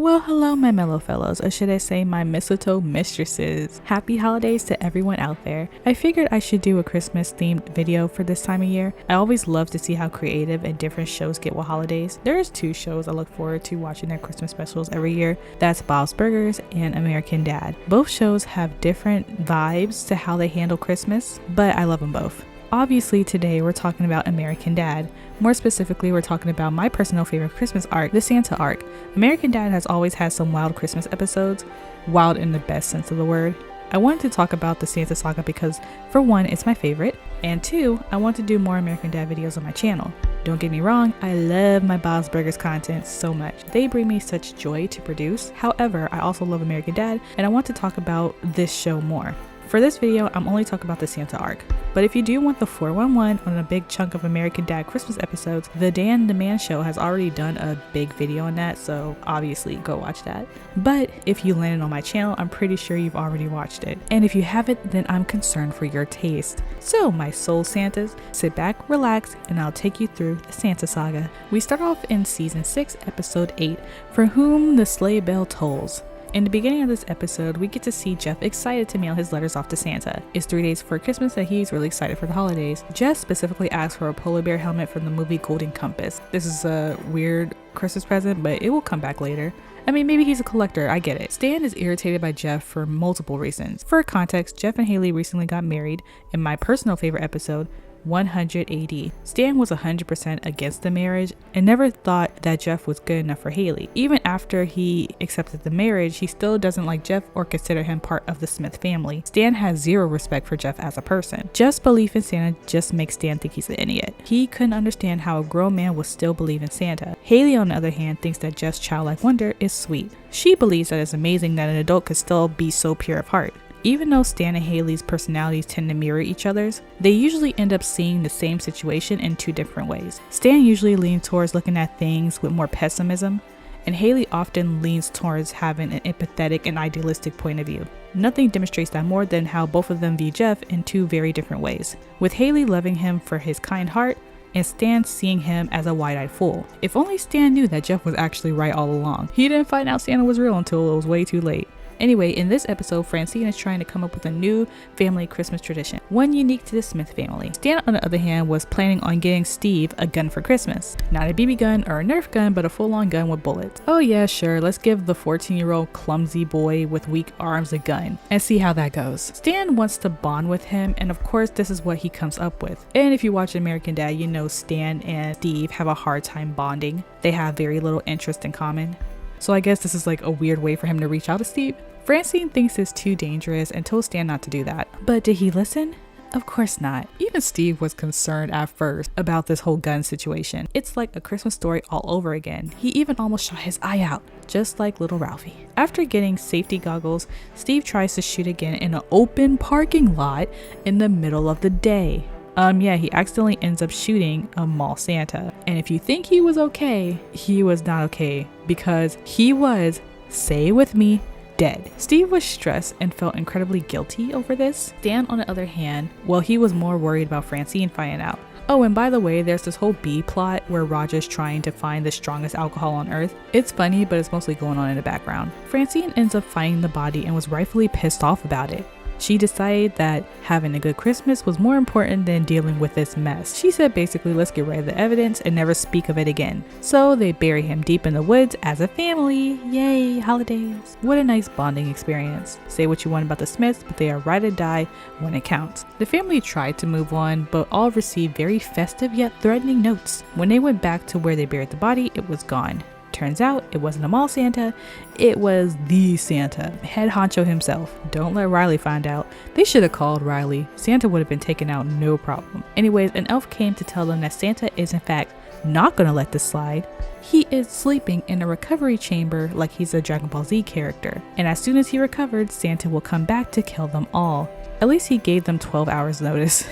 Well, hello my mellow fellows, or should I say my mistletoe mistresses. Happy holidays to everyone out there. I figured I should do a Christmas themed video for this time of year. I always love to see how creative and different shows get with holidays. There's two shows I look forward to watching their Christmas specials every year. That's Bob's Burgers and American Dad. Both shows have different vibes to how they handle Christmas, but I love them both. Obviously today we're talking about American Dad. More specifically, we're talking about my personal favorite Christmas arc, the Santa arc. American Dad has always had some wild Christmas episodes, wild in the best sense of the word. I wanted to talk about the Santa Saga because, for one, it's my favorite, and two, I want to do more American Dad videos on my channel. Don't get me wrong, I love my Bob's Burgers content so much. They bring me such joy to produce. However, I also love American Dad, and I want to talk about this show more. For this video, I'm only talking about the Santa arc. But if you do want the 411 on a big chunk of American Dad Christmas episodes, the Dan the Man Show has already done a big video on that, so obviously go watch that. But if you landed on my channel, I'm pretty sure you've already watched it. And if you haven't, then I'm concerned for your taste. So my soul Santas, sit back, relax, and I'll take you through the Santa Saga. We start off in season 6, episode 8, For Whom the Sleigh Bell Tolls. In the beginning of this episode, we get to see Jeff excited to mail his letters off to Santa. It's 3 days before Christmas and he's really excited for the holidays. Jeff specifically asked for a polar bear helmet from the movie Golden Compass. This is a weird Christmas present, but it will come back later. I mean, maybe he's a collector, I get it. Stan is irritated by Jeff for multiple reasons. For context, Jeff and Haley recently got married in my personal favorite episode, 100 AD. Stan was 100% against the marriage and never thought that Jeff was good enough for Haley. Even after he accepted the marriage, he still doesn't like Jeff or consider him part of the Smith family. Stan has zero respect for Jeff as a person. Jeff's belief in Santa just makes Stan think he's an idiot. He couldn't understand how a grown man would still believe in Santa. Haley, on the other hand, thinks that Jeff's childlike wonder is sweet. She believes that it's amazing that an adult could still be so pure of heart. Even though Stan and Haley's personalities tend to mirror each other's, they usually end up seeing the same situation in two different ways. Stan usually leans towards looking at things with more pessimism, and Haley often leans towards having an empathetic and idealistic point of view. Nothing demonstrates that more than how both of them view Jeff in two very different ways, with Haley loving him for his kind heart and Stan seeing him as a wide-eyed fool. If only Stan knew that Jeff was actually right all along. He didn't find out Santa was real until it was way too late. Anyway, in this episode, Francine is trying to come up with a new family Christmas tradition, one unique to the Smith family. Stan, on the other hand, was planning on getting Steve a gun for Christmas. Not a BB gun or a Nerf gun, but a full-on gun with bullets. Oh yeah, sure, let's give the 14-year-old clumsy boy with weak arms a gun and see how that goes. Stan wants to bond with him, and of course this is what he comes up with. And if you watch American Dad, you know Stan and Steve have a hard time bonding. They have very little interest in common. So I guess this is like a weird way for him to reach out to Steve. Francine thinks it's too dangerous and told Stan not to do that. But did he listen? Of course not. Even Steve was concerned at first about this whole gun situation. It's like a Christmas story all over again. He even almost shot his eye out, just like little Ralphie. After getting safety goggles, Steve tries to shoot again in an open parking lot in the middle of the day. Yeah, he accidentally ends up shooting a mall Santa. And if you think he was okay, he was not okay, because he was, say it with me, dead. Steve was stressed and felt incredibly guilty over this. Stan, on the other hand, well, he was more worried about Francine finding out. Oh, and by the way, there's this whole B plot where Roger's trying to find the strongest alcohol on Earth. It's funny, but it's mostly going on in the background. Francine ends up finding the body and was rightfully pissed off about it. She decided that having a good Christmas was more important than dealing with this mess. She said basically, let's get rid of the evidence and never speak of it again. So they bury him deep in the woods as a family. Yay, holidays. What a nice bonding experience. Say what you want about the Smiths, but they are ride or die when it counts. The family tried to move on, but all received very festive yet threatening notes. When they went back to where they buried the body, it was gone. Turns out it wasn't a mall Santa, it was the Santa, head honcho himself. Don't let Riley find out. They should have called Riley. Santa would have been taken out no problem. Anyways, an elf came to tell them that Santa is in fact not gonna let this slide. He is sleeping in a recovery chamber like he's a Dragon Ball Z character. And as soon as he recovered, Santa will come back to kill them all. At least he gave them 12 hours notice.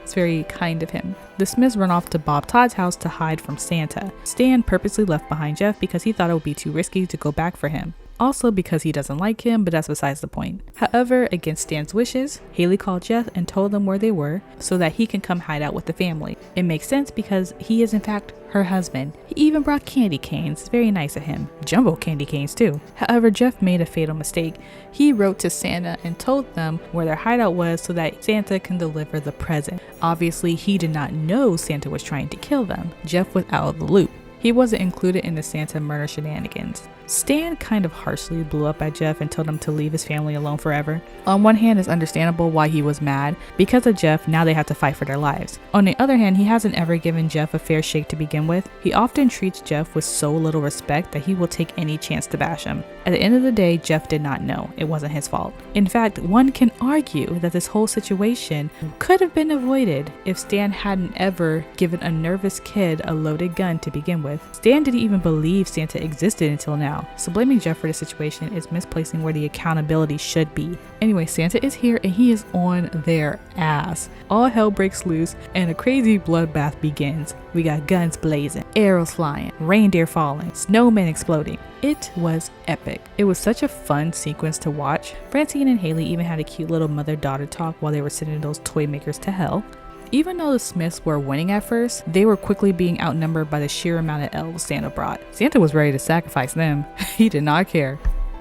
It's very kind of him. The Smiths run off to Bob Todd's house to hide from Santa. Stan purposely left behind Jeff because he thought it would be too risky to go back for him. also because he doesn't like him, but that's besides the point. However, against Stan's wishes, Haley called Jeff and told them where they were so that he can come hide out with the family. It makes sense because he is in fact her husband. He even brought candy canes, very nice of him. Jumbo candy canes too. However, Jeff made a fatal mistake. He wrote to Santa and told them where their hideout was so that Santa can deliver the present. Obviously, he did not know Santa was trying to kill them. Jeff was out of the loop. He wasn't included in the Santa murder shenanigans. Stan kind of harshly blew up at Jeff and told him to leave his family alone forever. On one hand, it's understandable why he was mad. Because of Jeff, now they have to fight for their lives. On the other hand, he hasn't ever given Jeff a fair shake to begin with. He often treats Jeff with so little respect that he will take any chance to bash him. At the end of the day, Jeff did not know. It wasn't his fault. In fact, one can argue that this whole situation could have been avoided if Stan hadn't ever given a nervous kid a loaded gun to begin with. Stan didn't even believe Santa existed until now. So blaming Jeff for the situation is misplacing where the accountability should be. Anyway, Santa is here and he is on their ass. All hell breaks loose and a crazy bloodbath begins. We got guns blazing, arrows flying, reindeer falling, snowmen exploding. It was epic. It was such a fun sequence to watch. Francine and Haley even had a cute little mother-daughter talk while they were sending those toy makers to hell. Even though the Smiths were winning at first, they were quickly being outnumbered by the sheer amount of elves Santa brought. Santa was ready to sacrifice them. He did not care.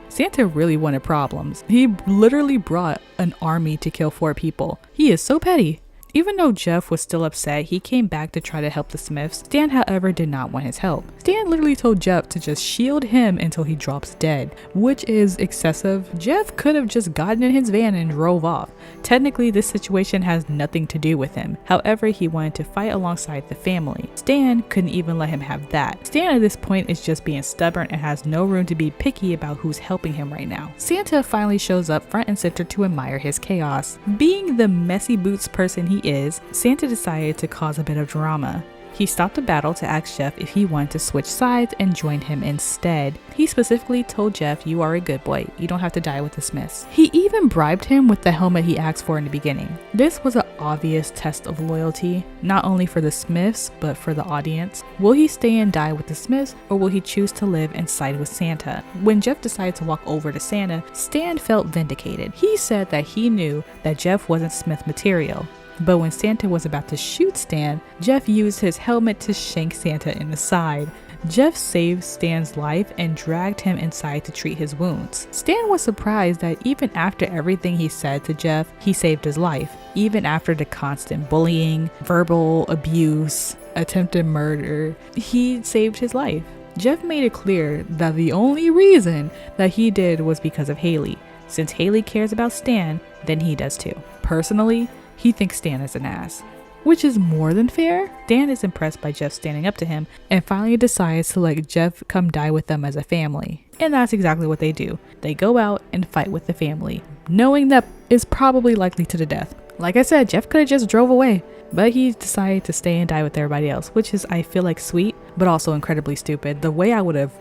Santa really wanted problems. He literally brought an army to kill 4 people. He is so petty. Even though Jeff was still upset, he came back to try to help the Smiths. Stan, however, did not want his help. Stan literally told Jeff to just shield him until he drops dead, which is excessive. Jeff could have just gotten in his van and drove off. Technically, this situation has nothing to do with him. However, he wanted to fight alongside the family. Stan couldn't even let him have that. Stan at this point is just being stubborn and has no room to be picky about who's helping him right now. Santa finally shows up front and center to admire his chaos. Being the messy boots person he is, Santa decided to cause a bit of drama. He stopped the battle to ask Jeff if he wanted to switch sides and join him instead. He specifically told Jeff, "You are a good boy. You don't have to die with the Smiths." He even bribed him with the helmet he asked for in the beginning. This was an obvious test of loyalty, not only for the Smiths, but for the audience. Will he stay and die with the Smiths, or will he choose to live and side with Santa? When Jeff decided to walk over to Santa, Stan felt vindicated. He said that he knew that Jeff wasn't Smith material. But when Santa was about to shoot Stan, Jeff used his helmet to shank Santa in the side. Jeff saved Stan's life and dragged him inside to treat his wounds. Stan was surprised that even after everything he said to Jeff, he saved his life. Even after the constant bullying, verbal abuse, attempted murder, he saved his life. Jeff made it clear that the only reason that he did was because of Haley. Since Haley cares about Stan, then he does too. Personally, he thinks Stan is an ass, which is more than fair. Stan is impressed by Jeff standing up to him and finally decides to let Jeff come die with them as a family. And that's exactly what they do. They go out and fight with the family, knowing that is probably likely to the death. Like I said, Jeff could have just drove away, but he decided to stay and die with everybody else, which is, I feel like, sweet, but also incredibly stupid. The way I would have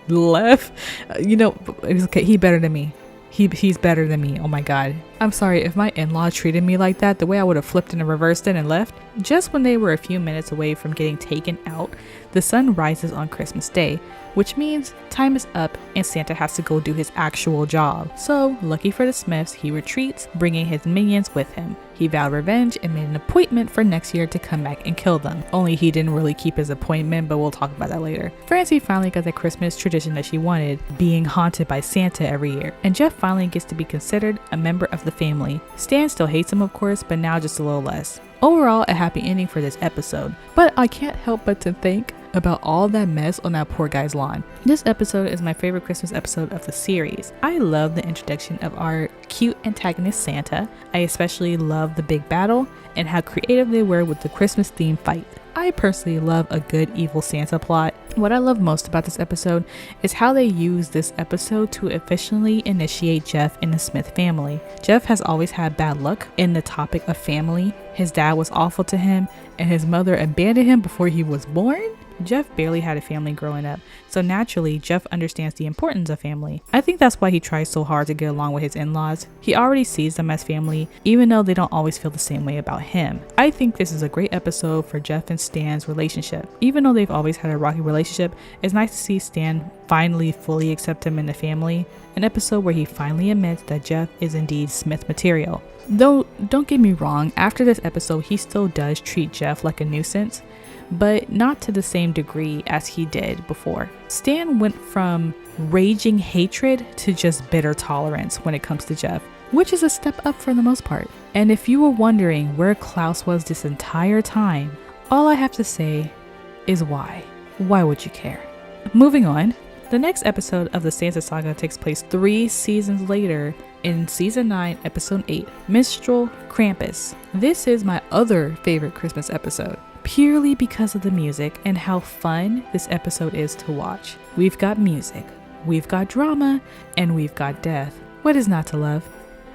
left, it's okay. He better than me. He's better than me. Oh my god. I'm sorry, if my in-law treated me like that, the way I would have flipped and reversed it and left. Just when they were a few minutes away from getting taken out, the sun rises on Christmas Day, which means time is up and Santa has to go do his actual job. So, lucky for the Smiths, he retreats, bringing his minions with him. He vowed revenge and made an appointment for next year to come back and kill them. Only he didn't really keep his appointment, but we'll talk about that later. Francie finally got the Christmas tradition that she wanted, being haunted by Santa every year. And Jeff finally gets to be considered a member of the family. Stan still hates him, of course, but now just a little less. Overall, a happy ending for this episode. But I can't help but to think about all that mess on that poor guy's lawn. This episode is my favorite Christmas episode of the series. I love the introduction of our cute antagonist Santa. I especially love the big battle and how creative they were with the Christmas themed fight. I personally love a good evil Santa plot. What I love most about this episode is how they use this episode to officially initiate Jeff in the Smith family. Jeff has always had bad luck in the topic of family. His dad was awful to him and his mother abandoned him before he was born. Jeff barely had a family growing up, so naturally Jeff understands the importance of family. I think that's why he tries so hard to get along with his in-laws. He already sees them as family, even though they don't always feel the same way about him. I think this is a great episode for Jeff and Stan's relationship. Even though they've always had a rocky relationship, it's nice to see Stan finally fully accept him in the family. An episode where he finally admits that Jeff is indeed Smith material. Though, don't get me wrong, after this episode he still does treat Jeff like a nuisance, but not to the same degree as he did before. Stan went from raging hatred to just bitter tolerance when it comes to Jeff, which is a step up for the most part. And if you were wondering where Klaus was this entire time, all I have to say is why? Why would you care? Moving on, the next episode of the Santa Saga takes place 3 seasons later in season 9, episode 8, Minstrel Krampus. This is my other favorite Christmas episode, purely because of the music and how fun this episode is to watch. We've got music, we've got drama, and we've got death. What is not to love?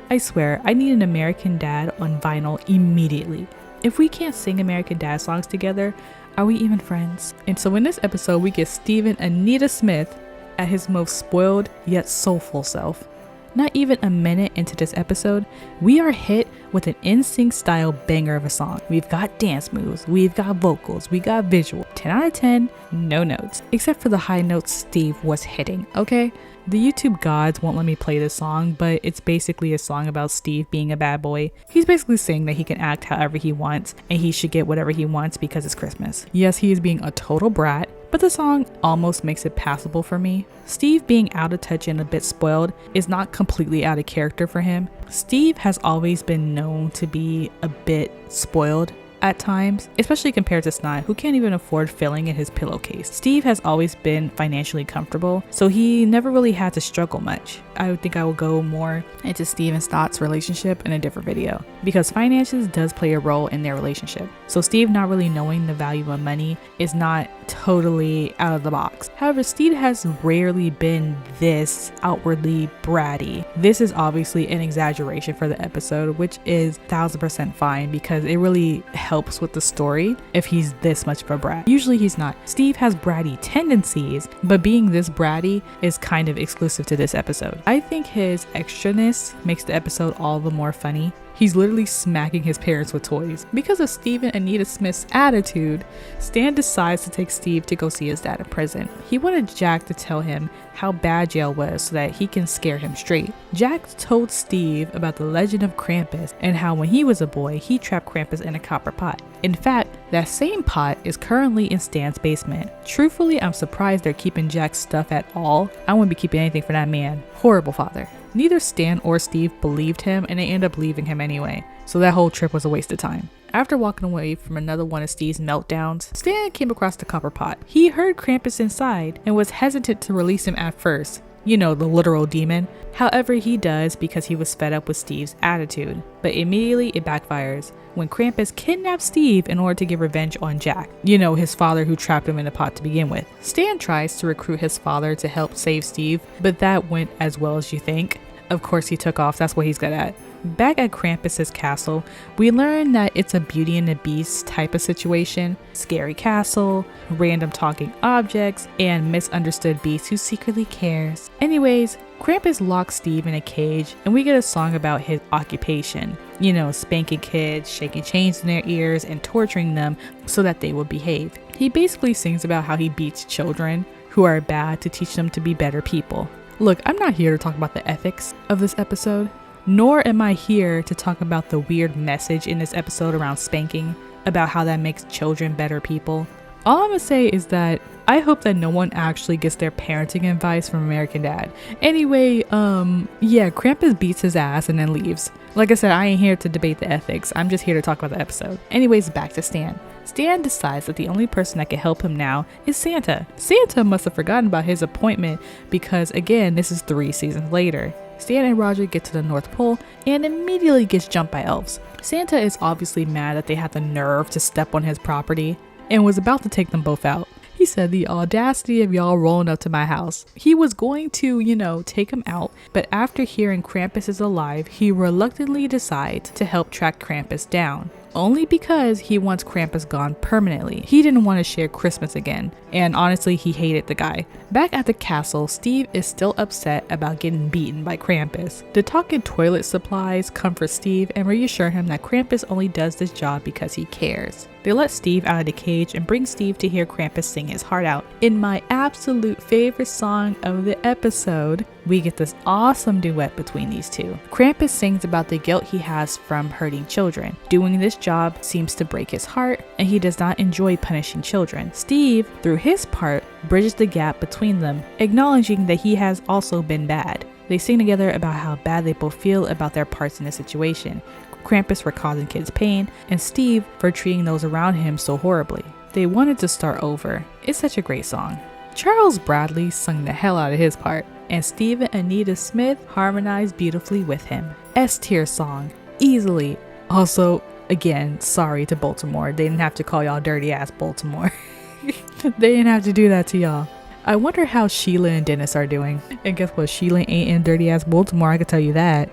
I swear, I need an American Dad on vinyl immediately. If we can't sing American Dad songs together, are we even friends? And so in this episode, we get Steven Anita Smith at his most spoiled yet soulful self. Not even a minute into this episode, we are hit with an NSYNC style banger of a song. We've got dance moves, we've got vocals, we got visual. 10 out of 10, no notes. Except for the high notes Steve was hitting, okay? The YouTube gods won't let me play this song, but it's basically a song about Steve being a bad boy. He's basically saying that he can act however he wants and he should get whatever he wants because it's Christmas. Yes, he is being a total brat, but the song almost makes it passable for me. Steve being out of touch and a bit spoiled is not completely out of character for him. Steve has always been known to be a bit spoiled at times, especially compared to Snot, who can't even afford filling in his pillowcase. Steve has always been financially comfortable, so he never really had to struggle much. I think I will go more into Steve and Snot's relationship in a different video, because finances does play a role in their relationship. So Steve not really knowing the value of money is not totally out of the box. However, Steve has rarely been this outwardly bratty. This is obviously an exaggeration for the episode, which is 1000% fine because it really helps with the story if he's this much of a brat. Usually he's not. Steve has bratty tendencies, but being this bratty is kind of exclusive to this episode. I think his extraness makes the episode all the more funny. He's literally smacking his parents with toys. Because of Steve and Anita Smith's attitude, Stan decides to take Steve to go see his dad in prison. He wanted Jack to tell him how bad jail was so that he can scare him straight. Jack told Steve about the legend of Krampus and how when he was a boy, he trapped Krampus in a copper pot. In fact, that same pot is currently in Stan's basement. Truthfully, I'm surprised they're keeping Jack's stuff at all. I wouldn't be keeping anything for that man. Horrible father. Neither Stan or Steve believed him and they end up leaving him anyway, so that whole trip was a waste of time. After walking away from another one of Steve's meltdowns, Stan came across the copper pot. He heard Krampus inside and was hesitant to release him at first. You know, the literal demon. However, he does because he was fed up with Steve's attitude. But immediately it backfires when Krampus kidnaps Steve in order to get revenge on Jack. You know, his father who trapped him in the pot to begin with. Stan tries to recruit his father to help save Steve, but that went as well as you think. Of course he took off, that's what he's good at. Back at Krampus's castle, we learn that it's a Beauty and the Beast type of situation. Scary castle, random talking objects, and misunderstood beast who secretly cares. Anyways, Krampus locks Steve in a cage and we get a song about his occupation. You know, spanking kids, shaking chains in their ears, and torturing them so that they will behave. He basically sings about how he beats children who are bad to teach them to be better people. Look, I'm not here to talk about the ethics of this episode. Nor am I here to talk about the weird message in this episode around spanking, about how that makes children better people. All I'm gonna say is that I hope that no one actually gets their parenting advice from American Dad. Anyway, yeah, Krampus beats his ass and then leaves. Like I said, I ain't here to debate the ethics, I'm just here to talk about the episode. Anyways, back to Stan. Stan decides that the only person that can help him now is Santa. Santa must have forgotten about his appointment because, again, this is 3 seasons later. Stan and Roger get to the North Pole and immediately gets jumped by elves. Santa is obviously mad that they had the nerve to step on his property and was about to take them both out. He said, the audacity of y'all rolling up to my house. He was going to, you know, take him out, but after hearing Krampus is alive, he reluctantly decides to help track Krampus down. only because he wants Krampus gone permanently. He didn't want to share Christmas again, and honestly, he hated the guy. Back at the castle, Steve is still upset about getting beaten by Krampus. The talking toilet supplies comfort Steve and reassure him that Krampus only does this job because he cares. They let Steve out of the cage and bring Steve to hear Krampus sing his heart out. In my absolute favorite song of the episode, we get this awesome duet between these two. Krampus sings about the guilt he has from hurting children. Doing this job seems to break his heart, and he does not enjoy punishing children. Steve, through his part, bridges the gap between them, acknowledging that he has also been bad. They sing together about how bad they both feel about their parts in the situation. Krampus for causing kids pain, and Steve for treating those around him so horribly. They wanted to start over. It's such a great song. Charles Bradley sung the hell out of his part, and Steve and Anita Smith harmonized beautifully with him. S-tier song, easily. Also, again, sorry to Baltimore. They didn't have to call y'all dirty ass Baltimore. They didn't have to do that to y'all. I wonder how Sheila and Dennis are doing. And guess what? Sheila ain't in dirty ass Baltimore, I can tell you that.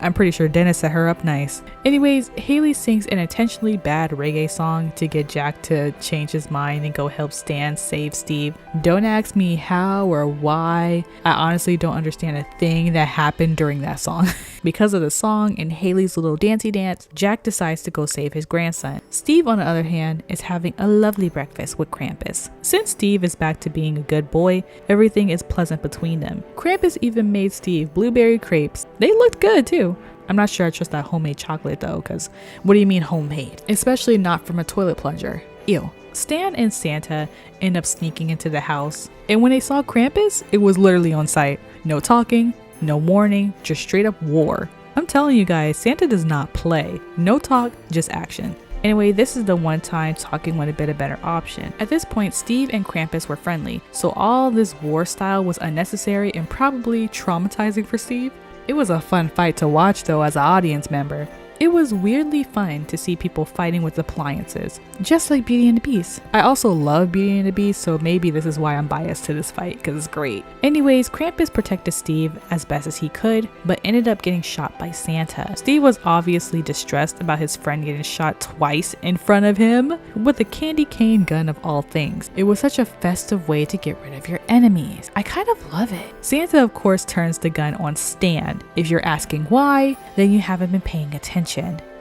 I'm pretty sure Dennis set her up nice. Anyways, Haley sings an intentionally bad reggae song to get Jack to change his mind and go help Stan save Steve. Don't ask me how or why. I honestly don't understand a thing that happened during that song. Because of the song and Haley's little dancey dance, Jack decides to go save his grandson. Steve, on the other hand, is having a lovely breakfast with Krampus. Since Steve is back to being a good boy, everything is pleasant between them. Krampus even made Steve blueberry crepes. They looked good too. I'm not sure I trust that homemade chocolate though, because what do you mean homemade? Especially not from a toilet plunger. Ew. Stan and Santa end up sneaking into the house, and when they saw Krampus, it was literally on sight. No talking, no warning, just straight up war. I'm telling you guys, Santa does not play. No talk, just action. Anyway, this is the one time talking would have been a better option. At this point, Steve and Krampus were friendly, so all this war style was unnecessary and probably traumatizing for Steve. It was a fun fight to watch though as an audience member. It was weirdly fun to see people fighting with appliances, just like Beauty and the Beast. I also love Beauty and the Beast, so maybe this is why I'm biased to this fight, because it's great. Anyways, Krampus protected Steve as best as he could, but ended up getting shot by Santa. Steve was obviously distressed about his friend getting shot twice in front of him, with a candy cane gun of all things. It was such a festive way to get rid of your enemies. I kind of love it. Santa, of course, turns the gun on Stan. If you're asking why, then you haven't been paying attention.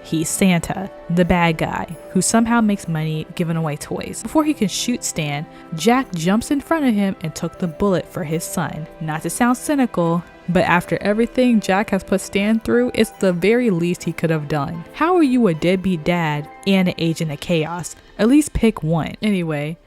He's Santa, the bad guy, who somehow makes money giving away toys. Before he can shoot Stan, Jack jumps in front of him and took the bullet for his son. Not to sound cynical, but after everything Jack has put Stan through, it's the very least he could have done. How are you a deadbeat dad and an agent of chaos? At least pick one. Anyway,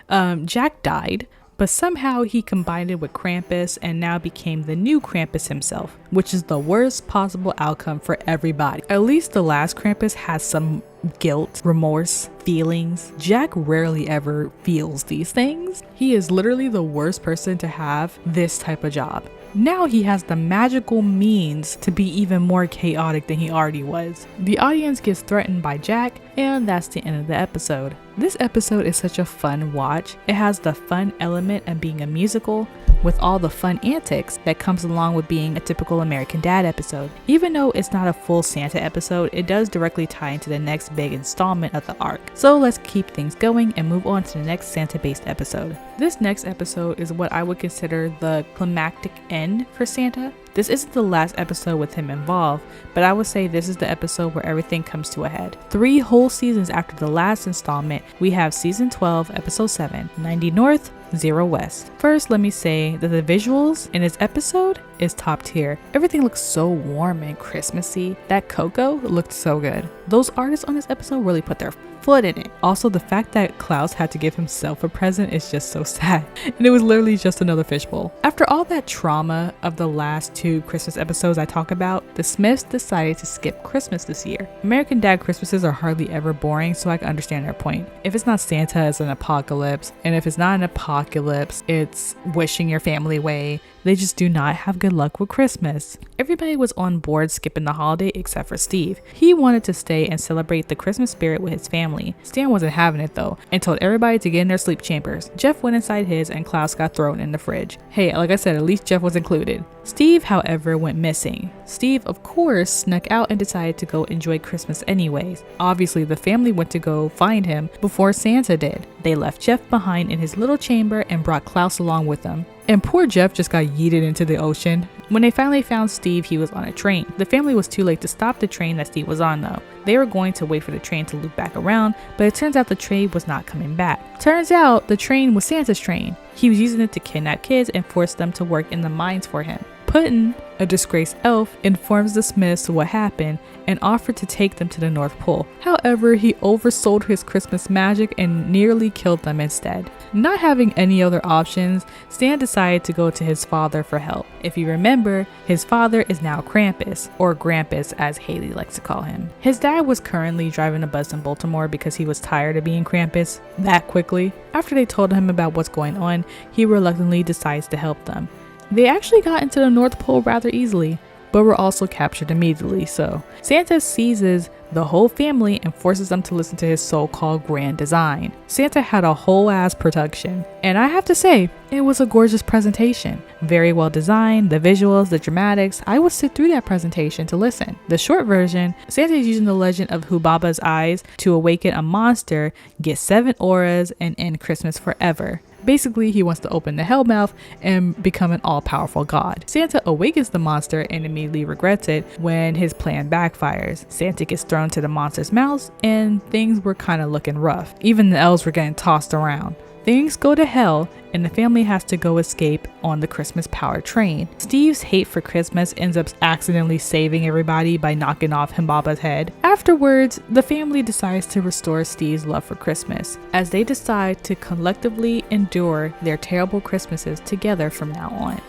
Jack died, but somehow he combined it with Krampus and now became the new Krampus himself, which is the worst possible outcome for everybody. At least the last Krampus has some guilt, remorse, feelings. Jack rarely ever feels these things. He is literally the worst person to have this type of job. Now he has the magical means to be even more chaotic than he already was. The audience gets threatened by Jack, and that's the end of the episode. This episode is such a fun watch. It has the fun element of being a musical with all the fun antics that comes along with being a typical American Dad episode. Even though it's not a full Santa episode, it does directly tie into the next big installment of the arc. So let's keep things going and move on to the next Santa-based episode. This next episode is what I would consider the climactic end for Santa. This isn't the last episode with him involved, but I would say this is the episode where everything comes to a head. 3 whole seasons after the last installment, we have season 12, episode 7, 90 North, 0 West. First, let me say that the visuals in this episode is top tier. Everything looks so warm and Christmassy. That Coco looked so good. Those artists on this episode really put their foot in it. Also, the fact that Klaus had to give himself a present is just so sad. And it was literally just another fishbowl. After all that trauma of the last 2 Christmas episodes I talk about, the Smiths decided to skip Christmas this year. American Dad Christmases are hardly ever boring, so I can understand their point. If it's not Santa, it's an apocalypse. And if it's not an apocalypse, it's wishing your family away, They just do not have good luck with Christmas. Everybody was on board skipping the holiday except for Steve. He wanted to stay and celebrate the Christmas spirit with his family. Stan wasn't having it though and told everybody to get in their sleep chambers. Jeff went inside his and Klaus got thrown in the fridge. Hey, like I said, at least Jeff was included. Steve, however, went missing. Steve, of course, snuck out and decided to go enjoy Christmas anyways. Obviously, the family went to go find him before Santa did. They left Jeff behind in his little chamber and brought Klaus along with them. And poor Jeff just got yeeted into the ocean. When they finally found Steve, he was on a train. The family was too late to stop the train that Steve was on though. They were going to wait for the train to loop back around, but it turns out the train was not coming back. Turns out the train was Santa's train. He was using it to kidnap kids and force them to work in the mines for him. Putin, a disgraced elf, informs the Smiths what happened and offered to take them to the North Pole. However, he oversold his Christmas magic and nearly killed them instead. Not having any other options, Stan decided to go to his father for help. If you remember, his father is now Krampus, or Grampus as Haley likes to call him. His dad was currently driving a bus in Baltimore because he was tired of being Krampus that quickly. After they told him about what's going on, he reluctantly decides to help them. They actually got into the North Pole rather easily, but were also captured immediately, so Santa seizes the whole family and forces them to listen to his so-called grand design. Santa had a whole ass production, and I have to say, it was a gorgeous presentation. Very well designed, the visuals, the dramatics. I would sit through that presentation to listen. The short version, Santa is using the legend of Hubaba's eyes to awaken a monster, get 7 auras, and end Christmas forever. Basically, he wants to open the hellmouth and become an all-powerful god. Santa awakens the monster and immediately regrets it when his plan backfires. Santa gets thrown to the monster's mouth and things were kind of looking rough. Even the elves were getting tossed around. Things go to hell and the family has to go escape on the Christmas power train. Steve's hate for Christmas ends up accidentally saving everybody by knocking off Himbaba's head. Afterwards, the family decides to restore Steve's love for Christmas as they decide to collectively endure their terrible Christmases together from now on.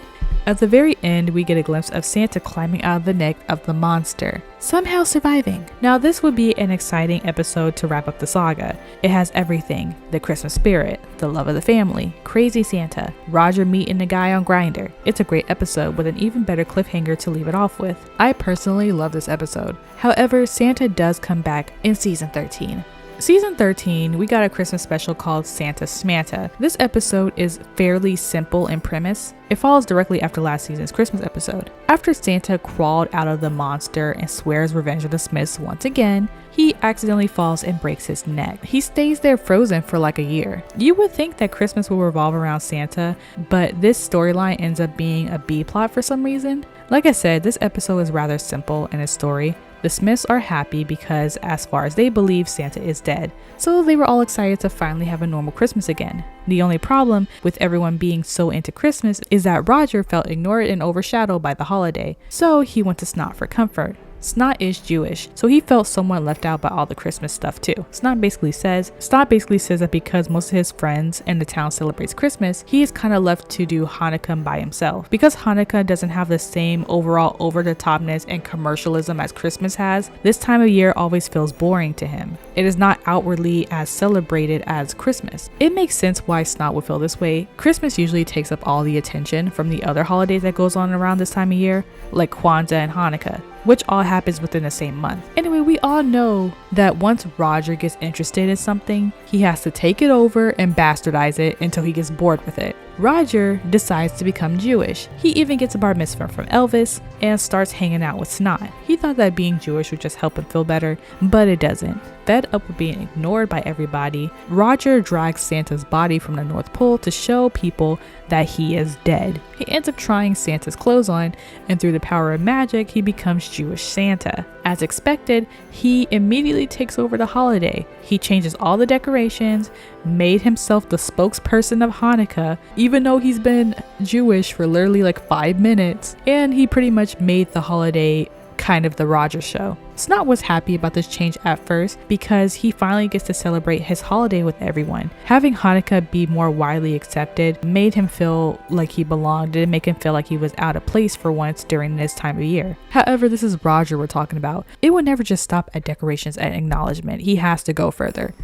At the very end, we get a glimpse of Santa climbing out of the neck of the monster, somehow surviving. Now this would be an exciting episode to wrap up the saga. It has everything: the Christmas spirit, the love of the family, crazy Santa, Roger meeting the guy on Grindr. It's a great episode with an even better cliffhanger to leave it off with. I personally love this episode. However, Santa does come back in season 13. Season 13, we got a Christmas special called Santa Schmanta. This episode is fairly simple in premise. It follows directly after last season's Christmas episode. After Santa crawled out of the monster and swears revenge on the Smiths once again, he accidentally falls and breaks his neck. He stays there frozen for like a year. You would think that Christmas will revolve around Santa, but this storyline ends up being a B-plot for some reason. Like I said, this episode is rather simple in its story. The Smiths are happy because, as far as they believe, Santa is dead, so they were all excited to finally have a normal Christmas again. The only problem with everyone being so into Christmas is that Roger felt ignored and overshadowed by the holiday, so he went to Snot for comfort. Snot is Jewish, so he felt somewhat left out by all the Christmas stuff too. Snot basically says that because most of his friends in the town celebrates Christmas, he is kind of left to do Hanukkah by himself. Because Hanukkah doesn't have the same overall over-the-topness and commercialism as Christmas has, this time of year always feels boring to him. It is not outwardly as celebrated as Christmas. It makes sense why Snot would feel this way. Christmas usually takes up all the attention from the other holidays that goes on around this time of year, like Kwanzaa and Hanukkah, which all happens within the same month. Anyway, we all know that once Roger gets interested in something, he has to take it over and bastardize it until he gets bored with it. Roger decides to become Jewish. He even gets a bar mitzvah from Elvis and starts hanging out with Snot. He thought that being Jewish would just help him feel better, but it doesn't. Fed up with being ignored by everybody, Roger drags Santa's body from the North Pole to show people that he is dead. He ends up trying Santa's clothes on, and through the power of magic, he becomes Jewish Santa. As expected, he immediately takes over the holiday. He changes all the decorations, made himself the spokesperson of Hanukkah, even though he's been Jewish for literally like 5 minutes, and he pretty much made the holiday kind of the Roger show. Snot was happy about this change at first because he finally gets to celebrate his holiday with everyone. Having Hanukkah be more widely accepted made him feel like he belonged. Didn't make him feel like he was out of place for once during this time of year. However, this is Roger we're talking about. It would never just stop at decorations and acknowledgement. He has to go further.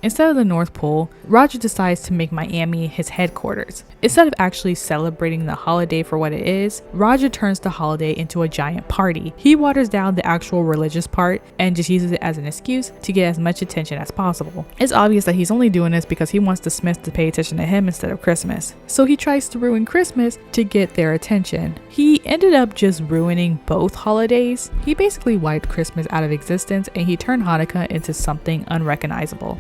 Instead of the North Pole, Roger decides to make Miami his headquarters. Instead of actually celebrating the holiday for what it is, Roger turns the holiday into a giant party. He waters down the actual religious part and just uses it as an excuse to get as much attention as possible. It's obvious that he's only doing this because he wants the Smiths to pay attention to him instead of Christmas. So he tries to ruin Christmas to get their attention. He ended up just ruining both holidays. He basically wiped Christmas out of existence and he turned Hanukkah into something unrecognizable.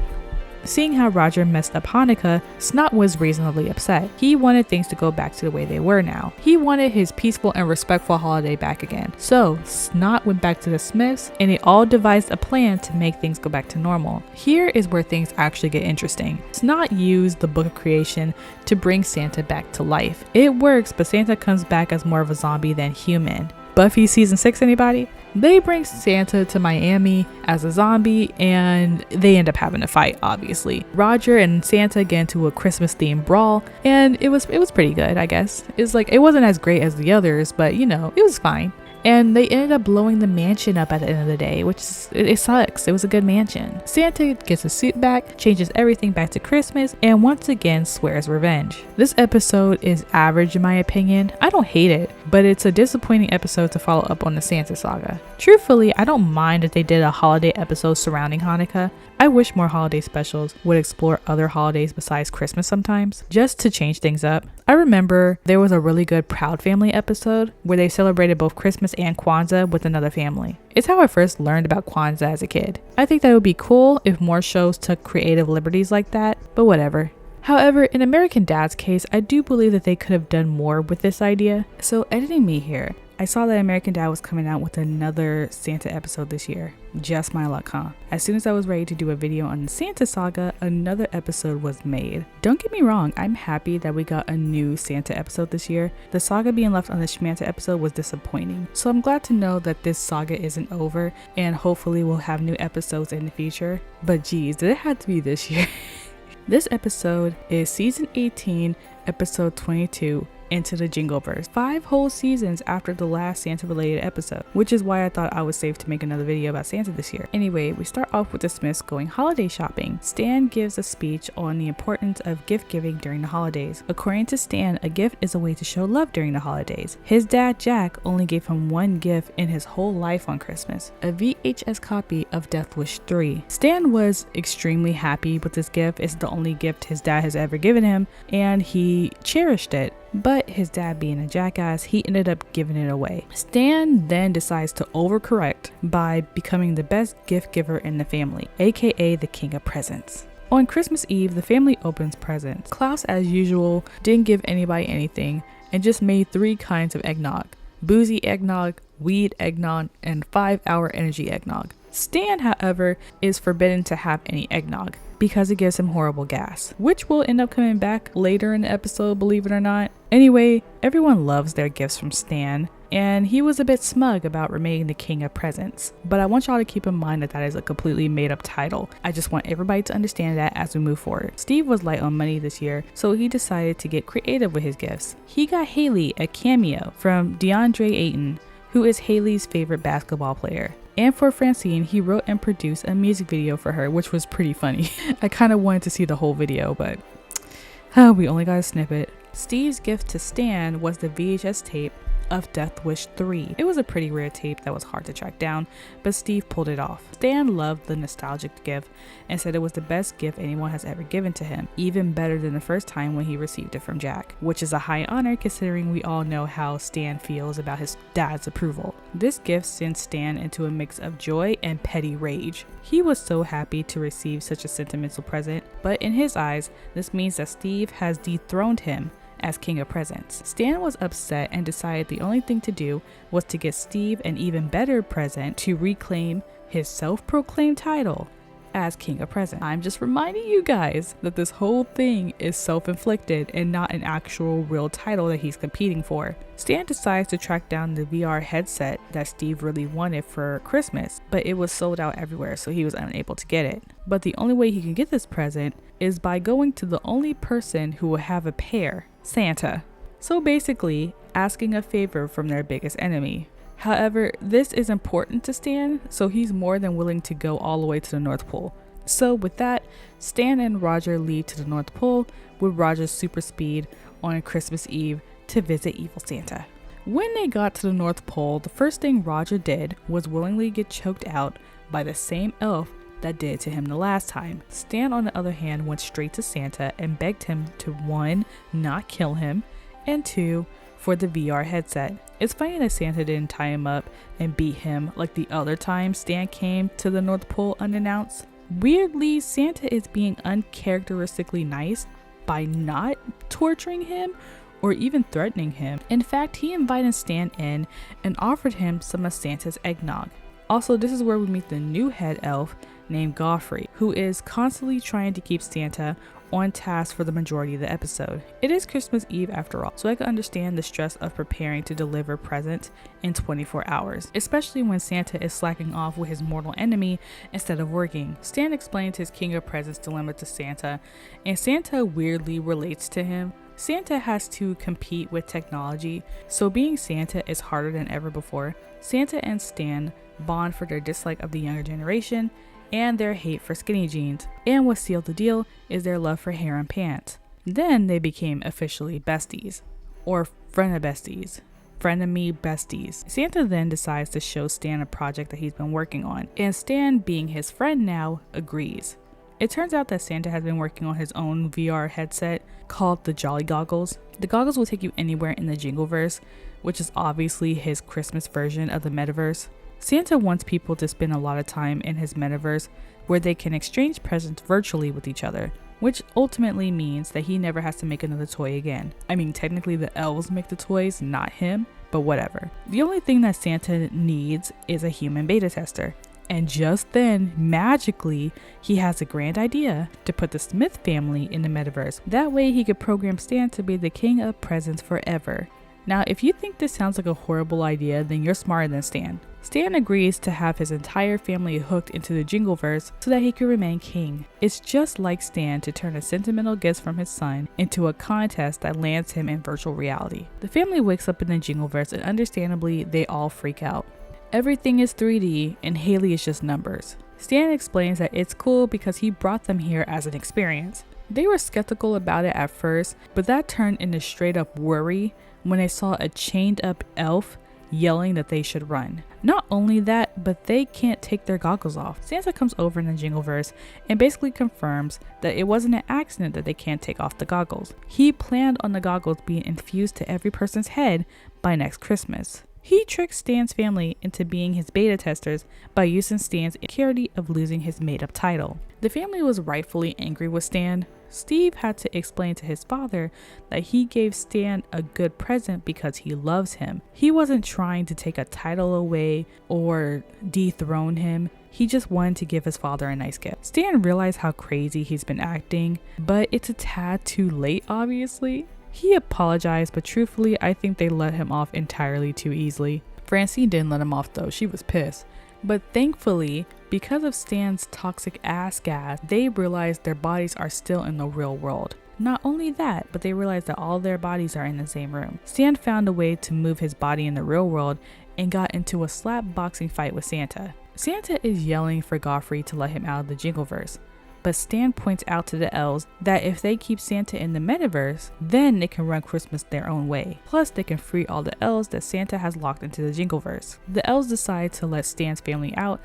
Seeing how Roger messed up Hanukkah, Snot was reasonably upset. He wanted things to go back to the way they were now. He wanted his peaceful and respectful holiday back again. So Snot went back to the Smiths and they all devised a plan to make things go back to normal. Here is where things actually get interesting. Snot used the Book of Creation to bring Santa back to life. It works, but Santa comes back as more of a zombie than human. Buffy season 6, anybody? They bring Santa to Miami as a zombie and they end up having a fight, obviously. Roger and Santa get into a Christmas themed brawl and it was pretty good, I guess. It's like, it wasn't as great as the others, but you know, it was fine. And they ended up blowing the mansion up at the end of the day, which it sucks. It was a good mansion. Santa gets his suit back, changes everything back to Christmas, and once again swears revenge. This episode is average in my opinion. I don't hate it, but it's a disappointing episode to follow up on the Santa Saga. Truthfully, I don't mind if they did a holiday episode surrounding Hanukkah. I wish more holiday specials would explore other holidays besides Christmas sometimes, just to change things up. I remember there was a really good Proud Family episode where they celebrated both Christmas and Kwanzaa with another family. It's how I first learned about Kwanzaa as a kid. I think that it would be cool if more shows took creative liberties like that, but whatever. However, in American Dad's case, I do believe that they could have done more with this idea. So editing me here, I saw that American Dad was coming out with another Santa episode this year. Just my luck, huh? As soon as I was ready to do a video on the Santa Saga, another episode was made. Don't get me wrong, I'm happy that we got a new Santa episode this year. The saga being left on the Schmanta episode was disappointing. So I'm glad to know that this saga isn't over and hopefully we'll have new episodes in the future. But geez, did it have to be this year? This episode is season 18, episode 22. Into the Jiggleverse, 5 whole seasons after the last Santa related episode, which is why I thought I was safe to make another video about Santa this year. Anyway, we start off with the Smiths going holiday shopping. Stan gives a speech on the importance of gift giving during the holidays. According to Stan, a gift is a way to show love during the holidays. His dad Jack only gave him one gift in his whole life on Christmas, a VHS copy of Death Wish 3. Stan was extremely happy with this gift. It's the only gift his dad has ever given him and he cherished it. But his dad being a jackass, he ended up giving it away. Stan then decides to overcorrect by becoming the best gift giver in the family, aka the king of presents. On Christmas Eve, the family opens presents. Klaus, as usual, didn't give anybody anything and just made 3 kinds of eggnog: boozy eggnog, weed eggnog, and 5-hour energy eggnog. Stan, however, is forbidden to have any eggnog because it gives him horrible gas, which will end up coming back later in the episode, believe it or not. Anyway, everyone loves their gifts from Stan, and he was a bit smug about remaining the king of presents. But I want y'all to keep in mind that that is a completely made up title. I just want everybody to understand that as we move forward. Steve was light on money this year, so he decided to get creative with his gifts. He got Haley a cameo from DeAndre Ayton, who is Haley's favorite basketball player. And for Francine, he wrote and produced a music video for her, which was pretty funny. I kind of wanted to see the whole video, but we only got a snippet. Steve's gift to Stan was the VHS tape of Death Wish 3. It was a pretty rare tape that was hard to track down, but Steve pulled it off. Stan loved the nostalgic gift and said it was the best gift anyone has ever given to him, even better than the first time when he received it from Jack, which is a high honor considering we all know how Stan feels about his dad's approval. This gift sent Stan into a mix of joy and petty rage. He was so happy to receive such a sentimental present, but in his eyes, this means that Steve has dethroned him as king of presents. Stan was upset and decided the only thing to do was to get Steve an even better present to reclaim his self-proclaimed title as king of presents. I'm just reminding you guys that this whole thing is self-inflicted and not an actual real title that he's competing for. Stan decides to track down the VR headset that Steve really wanted for Christmas, but it was sold out everywhere, so he was unable to get it. But the only way he can get this present is by going to the only person who will have a pair, Santa. So basically, asking a favor from their biggest enemy. However, this is important to Stan, so he's more than willing to go all the way to the North Pole. So with that, Stan and Roger leave to the North Pole with Roger's super speed on Christmas Eve to visit Evil Santa. When they got to the North Pole, the first thing Roger did was willingly get choked out by the same elf that did to him the last time. Stan, on the other hand, went straight to Santa and begged him to 1, not kill him, and 2, for the VR headset. It's funny that Santa didn't tie him up and beat him like the other time Stan came to the North Pole unannounced. Weirdly, Santa is being uncharacteristically nice by not torturing him or even threatening him. In fact, he invited Stan in and offered him some of Santa's eggnog. Also, this is where we meet the new head elf named Godfrey, who is constantly trying to keep Santa on task for the majority of the episode. It is Christmas Eve after all, so I can understand the stress of preparing to deliver presents in 24 hours, especially when Santa is slacking off with his mortal enemy instead of working. Stan explains his King of Presents dilemma to Santa, and Santa weirdly relates to him. Santa has to compete with technology, so being Santa is harder than ever before. Santa and Stan bond for their dislike of the younger generation and their hate for skinny jeans, and what sealed the deal is their love for hair and pants. Then they became officially besties, or frenebesties, frenemy besties. Santa then decides to show Stan a project that he's been working on, and Stan, being his friend now, agrees. It turns out that Santa has been working on his own VR headset called the Jolly Goggles. The goggles will take you anywhere in the Jiggleverse, which is obviously his Christmas version of the metaverse. Santa wants people to spend a lot of time in his metaverse where they can exchange presents virtually with each other, which ultimately means that he never has to make another toy again. I mean, technically the elves make the toys, not him, but whatever. The only thing that Santa needs is a human beta tester. And just then, magically, he has a grand idea to put the Smith family in the metaverse. That way he could program Stan to be the king of presents forever. Now, if you think this sounds like a horrible idea, then you're smarter than Stan. Stan agrees to have his entire family hooked into the Jiggleverse so that he could remain king. It's just like Stan to turn a sentimental gift from his son into a contest that lands him in virtual reality. The family wakes up in the Jiggleverse and understandably, they all freak out. Everything is 3D and Haley is just numbers. Stan explains that it's cool because he brought them here as an experience. They were skeptical about it at first, but that turned into straight up worry when they saw a chained up elf yelling that they should run. Not only that, but they can't take their goggles off. Santa comes over in the Jiggleverse and basically confirms that it wasn't an accident that they can't take off the goggles. He planned on the goggles being infused to every person's head by next Christmas. He tricked Stan's family into being his beta testers by using Stan's insecurity of losing his made-up title. The family was rightfully angry with Stan. Steve had to explain to his father that he gave Stan a good present because he loves him. He wasn't trying to take a title away or dethrone him. He just wanted to give his father a nice gift. Stan realized how crazy he's been acting, but it's a tad too late, obviously. He apologized, but truthfully, I think they let him off entirely too easily. Francine didn't let him off though, she was pissed. But thankfully, because of Stan's toxic ass gas, they realized their bodies are still in the real world. Not only that, but they realized that all their bodies are in the same room. Stan found a way to move his body in the real world and got into a slap boxing fight with Santa. Santa is yelling for Godfrey to let him out of the Jiggleverse. But Stan points out to the elves that if they keep Santa in the metaverse, then they can run Christmas their own way. Plus, they can free all the elves that Santa has locked into the Jiggleverse. The elves decide to let Stan's family out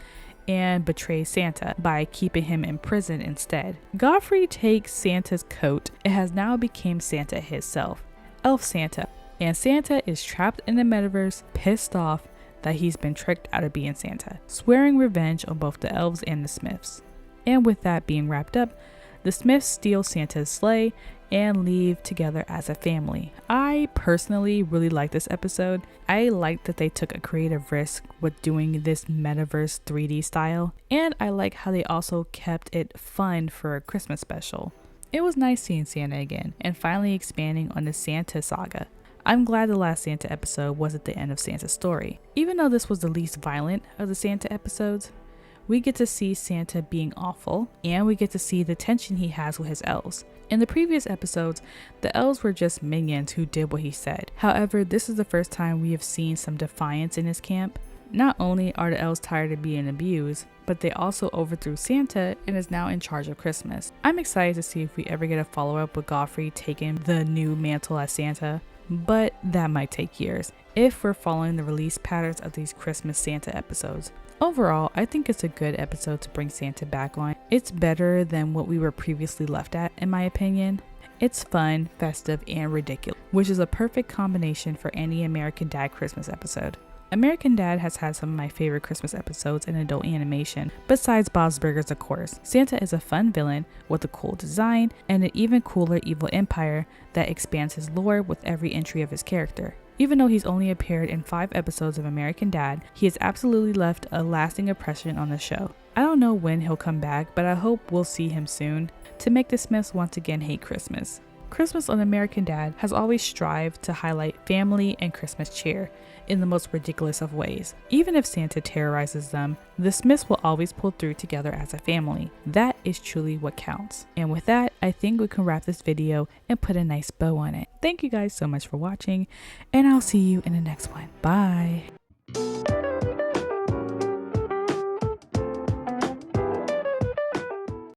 and betray Santa by keeping him in prison instead. Godfrey takes Santa's coat and has now become Santa himself, Elf Santa. And Santa is trapped in the metaverse, pissed off that he's been tricked out of being Santa, swearing revenge on both the elves and the Smiths. And with that being wrapped up, the Smiths steal Santa's sleigh and leave together as a family. I personally really like this episode. I like that they took a creative risk with doing this metaverse 3D style, and I like how they also kept it fun for a Christmas special. It was nice seeing Santa again and finally expanding on the Santa Saga. I'm glad the last Santa episode wasn't the end of Santa's story. Even though this was the least violent of the Santa episodes, we get to see Santa being awful, and we get to see the tension he has with his elves. In the previous episodes, the elves were just minions who did what he said. However, this is the first time we have seen some defiance in his camp. Not only are the elves tired of being abused, but they also overthrew Santa and is now in charge of Christmas. I'm excited to see if we ever get a follow-up with Godfrey taking the new mantle as Santa, but that might take years if we're following the release patterns of these Christmas Santa episodes. Overall, I think it's a good episode to bring Santa back on. It's better than what we were previously left at, in my opinion. It's fun, festive, and ridiculous, which is a perfect combination for any American Dad Christmas episode. American Dad has had some of my favorite Christmas episodes in adult animation, besides Bob's Burgers of course. Santa is a fun villain with a cool design and an even cooler evil empire that expands his lore with every entry of his character. Even though he's only appeared in 5 episodes of American Dad, he has absolutely left a lasting impression on the show. I don't know when he'll come back, but I hope we'll see him soon to make the Smiths once again hate Christmas. Christmas on American Dad has always strived to highlight family and Christmas cheer in the most ridiculous of ways. Even if Santa terrorizes them, the Smiths will always pull through together as a family. That is truly what counts. And with that, I think we can wrap this video and put a nice bow on it. Thank you guys so much for watching, and I'll see you in the next one. Bye!